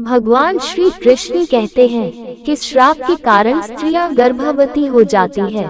भगवान श्री कृष्ण कहते हैं कि श्राप के कारण स्त्रियां गर्भवती हो जाती है।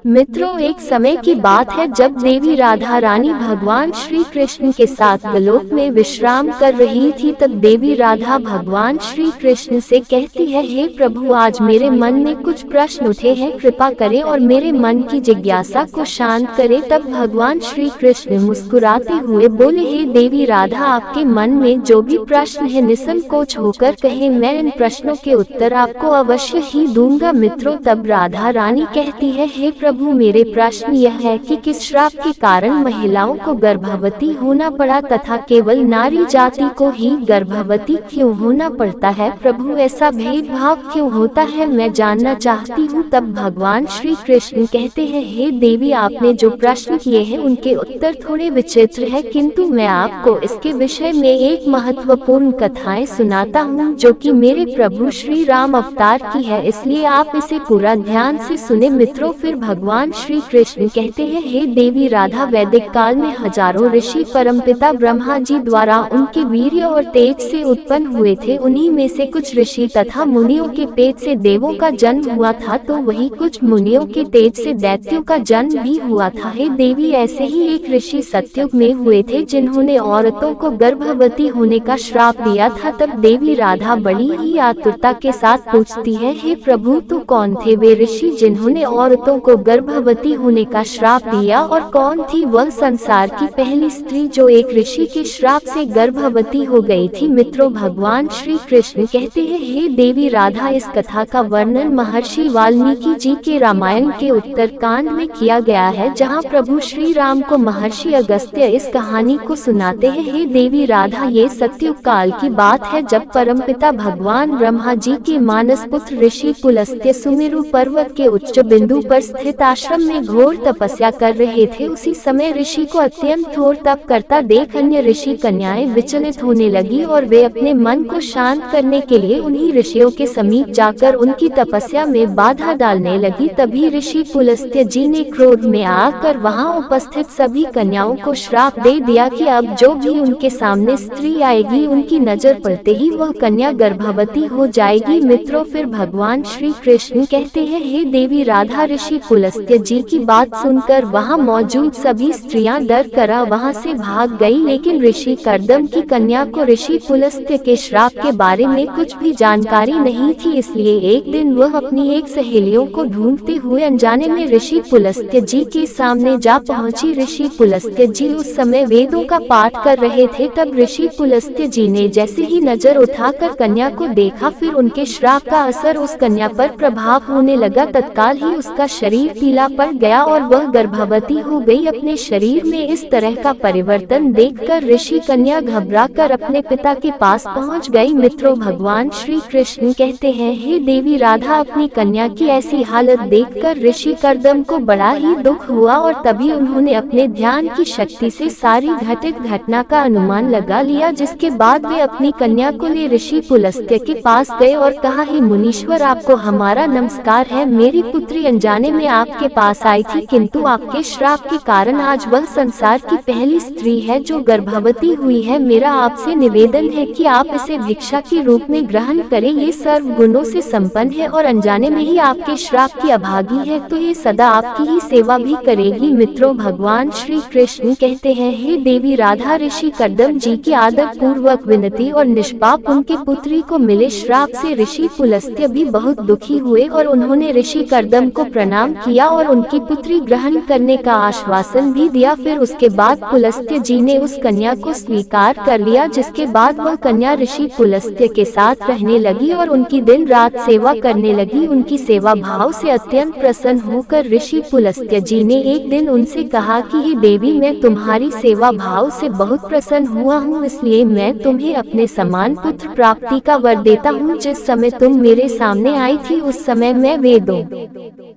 मित्रों, एक समय की बात है जब देवी राधा रानी भगवान श्री कृष्ण के साथ गोलोक में विश्राम कर रही थी। तब देवी राधा भगवान श्री कृष्ण से कहती है, हे प्रभु, आज मेरे मन में कुछ प्रश्न उठे हैं, कृपा करें और मेरे मन की जिज्ञासा को शांत करें। तब भगवान श्री कृष्ण मुस्कुराते हुए बोले, हे देवी राधा, आपके मन में जो भी प्रश्न है निसंकोच होकर कहें, मैं इन प्रश्नों के उत्तर आपको अवश्य ही दूंगा। मित्रों, तब राधा रानी कहती है, हे प्रभु, मेरे प्रश्न यह है कि किस श्राप के कारण महिलाओं को गर्भवती होना पड़ा तथा केवल नारी जाति को ही गर्भवती क्यों होना पड़ता है। प्रभु, ऐसा भेदभाव क्यों होता है, मैं जानना चाहती हूँ। तब भगवान श्री कृष्ण कहते हैं, हे देवी, आपने जो प्रश्न किए हैं उनके उत्तर थोड़े विचित्र है, किंतु मैं आपको इसके विषय में एक महत्वपूर्ण कथाएं सुनाता हूँ जो कि मेरे प्रभु श्री राम अवतार की है, इसलिए आप इसे पूरा ध्यान से सुने। मित्रों, फिर भगवान श्री कृष्ण कहते हैं, हे देवी राधा, वैदिक काल में हजारों ऋषि परमपिता ब्रह्मा जी द्वारा उनके वीर्य और तेज से उत्पन्न हुए थे। उन्हीं में से कुछ ऋषि तथा मुनियों के पेट से देवों का जन्म हुआ था, तो वही कुछ मुनियों के तेज से दैत्यों का जन्म भी हुआ था। हे देवी, ऐसे ही एक ऋषि सतयुग में हुए थे जिन्होंने औरतों को गर्भवती होने का श्राप दिया था। तब देवी राधा बड़ी ही आतुरता के साथ पूछती है, हे प्रभु, तो कौन थे वे ऋषि जिन्होंने औरतों को गर्भवती होने का श्राप दिया, और कौन थी वह संसार की पहली स्त्री जो एक ऋषि के श्राप से गर्भवती हो गई थी। मित्रों, भगवान श्री कृष्ण कहते हैं, हे देवी राधा, इस कथा का वर्णन महर्षि वाल्मीकि जी के रामायण के उत्तरकांड में किया गया है, जहाँ प्रभु श्री राम को महर्षि अगस्त्य इस कहानी को सुनाते हैं। हे देवी राधा, ये सतयुग काल की बात है जब परमपिता भगवान ब्रह्मा जी के मानस पुत्र ऋषि पुलस्त्य सुमेरु पर्वत के उच्च बिंदु पर स्थित आश्रम में घोर तपस्या कर रहे थे। उसी समय ऋषि को अत्यंत घोर तप करता देख अन्य ऋषि कन्याएं विचलित होने लगी और वे अपने मन को शांत करने के लिए उन्हीं ऋषियों के समीप जाकर उनकी तपस्या में बाधा डालने लगी। तभी ऋषि पुलस्त्य जी ने क्रोध में आकर वहां उपस्थित सभी कन्याओं को श्राप दे दिया कि अब जो भी उनके सामने स्त्री आएगी, उनकी नजर पड़ते ही वह कन्या गर्भवती हो जाएगी। मित्रों, फिर भगवान श्री कृष्ण कहते हैं, हे देवी राधा, ऋषि पुलस्त्य जी की बात सुनकर वहां मौजूद सभी स्त्रियां डर कर वहां से भाग गई, लेकिन ऋषि कर्दम की कन्या को ऋषि पुलस्त्य के श्राप के बारे में कुछ भी जानकारी नहीं थी। इसलिए एक दिन वह अपनी एक सहेलियों को ढूंढते हुए अनजाने में ऋषि पुलस्त्य जी के सामने जा पहुंची। ऋषि पुलस्त्य जी उस समय वेदों का पाठ कर रहे थे। तब ऋषि पुलस्त्य जी ने जैसे ही नजर उठाकर कन्या को देखा, फिर उनके श्राप का असर उस कन्या पर प्रभाव होने लगा। तत्काल ही उसका शरीर पीला पड़ गया और वह गर्भवती हो गई। अपने शरीर में इस तरह का परिवर्तन देखकर ऋषि कन्या घबराकर अपने पिता के पास पहुंच गई। मित्रों, भगवान श्री कृष्ण कहते हैं, हे देवी राधा, अपनी कन्या की ऐसी हालत देखकर ऋषि कर्दम को बड़ा ही दुख हुआ और तभी उन्होंने अपने ध्यान की शक्ति से सारी घटित घटना का अनुमान लगा लिया, जिसके बाद वे अपनी कन्या को ले ऋषि पुलस्त्य के पास गए और कहा, हे मुनीश्वर, आपको हमारा नमस्कार है। मेरी पुत्री अनजाने में आपके पास आई थी, किंतु आपके श्राप के कारण आज वह संसार की पहली स्त्री है जो गर्भवती हुई है। मेरा आपसे निवेदन है कि आप इसे भिक्षा के रूप में ग्रहण करें। ये सर्व गुणों से संपन्न है और अनजाने में ही आपके श्राप की अभागी है, तो ये सदा आपकी ही सेवा भी करेगी। मित्रों, भगवान श्री कृष्ण कहते हैं, हे देवी राधा, ऋषि कर्दम जी की आदर पूर्वक विनती और निष्पाप उनके पुत्री को मिले श्राप से ऋषि पुलस्त्य भी बहुत दुखी हुए और उन्होंने ऋषि कर्दम को प्रणाम किया और उनकी पुत्री ग्रहण करने का आश्वासन भी दिया। फिर उसके बाद पुलस्त्य जी ने उस कन्या को स्वीकार कर लिया, जिसके बाद वह कन्या ऋषि पुलस्त्य के साथ रहने लगी और उनकी दिन रात सेवा करने लगी। उनकी सेवा भाव से अत्यंत प्रसन्न होकर ऋषि पुलस्त्य जी ने एक दिन उनसे कहा कि हे देवी, मैं तुम्हारी सेवा भाव से बहुत प्रसन्न हुआ हूँ, इसलिए मैं तुम्हें अपने समान पुत्र प्राप्ति का वर देता हूँ। जिस समय तुम मेरे सामने आई थी उस समय मैं वेदों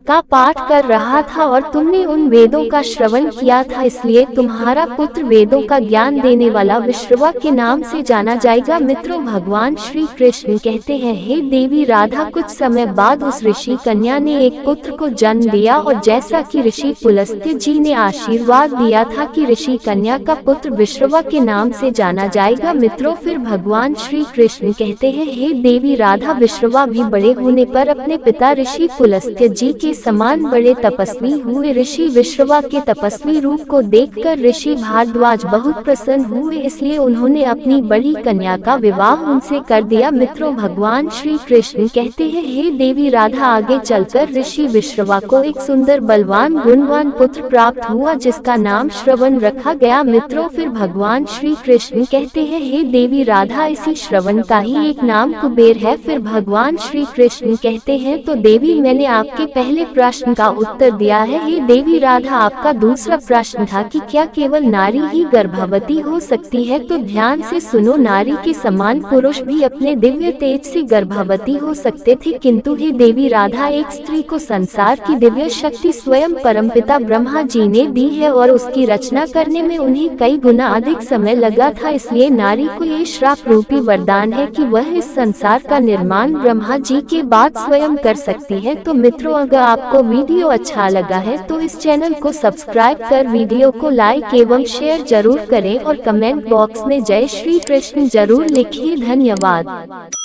का पाठ कर रहा था और तुमने उन वेदों का श्रवण किया था, इसलिए तुम्हारा पुत्र वेदों का ज्ञान देने वाला विश्रवा के नाम से जाना जाएगा। मित्रों, भगवान श्री कृष्ण कहते हैं, हे देवी राधा, कुछ समय बाद उस ऋषि कन्या ने एक पुत्र को जन्म दिया और जैसा कि ऋषि पुलस्त्य जी ने आशीर्वाद दिया था कि ऋषि कन्या का पुत्र विश्रवा के नाम से जाना जाएगा। मित्रों, फिर भगवान श्री श्री कृष्ण कहते हैं, हे देवी राधा, विश्रवा भी बड़े होने पर अपने पिता ऋषि पुलस्त्य जी के समान बड़े तपस्वी हुए। ऋषि विश्रवा के तपस्वी रूप को देखकर ऋषि भारद्वाज बहुत प्रसन्न हुए, इसलिए उन्होंने अपनी बड़ी कन्या का विवाह उनसे कर दिया। मित्रों, भगवान श्री कृष्ण कहते हैं, हे देवी राधा, आगे चलकर ऋषि विश्रवा को एक सुंदर बलवान गुणवान पुत्र प्राप्त हुआ जिसका नाम श्रवण रखा गया। मित्रों, फिर भगवान श्री कृष्ण कहते हैं, हे देवी राधा, इसी श्रवण का ही एक नाम कुबेर है। फिर भगवान श्री कृष्ण कहते हैं, तो देवी, मैंने आपके पहले प्रश्न का उत्तर दिया है। हे देवी राधा, आपका दूसरा प्रश्न था कि क्या केवल नारी ही गर्भवती हो सकती है, तो ध्यान से सुनो, नारी के समान पुरुष भी अपने दिव्य तेज से गर्भवती हो सकते थे, किंतु हे देवी राधा, एक स्त्री को संसार की दिव्य शक्ति स्वयं परमपिता ब्रह्मा जी ने दी है और उसकी रचना करने में उन्हें कई गुना अधिक समय लगा था। इसलिए नारी को ये श्राप रूपी वरदान है कि वह इस संसार का निर्माण ब्रह्मा जी के बाद स्वयं कर सकती है। तो मित्रों, अगर आपको वीडियो अच्छा लगा है तो इस चैनल को सब्सक्राइब कर वीडियो को लाइक एवं शेयर जरूर करें और कमेंट बॉक्स में जय श्री कृष्ण जरूर लिखिए। धन्यवाद।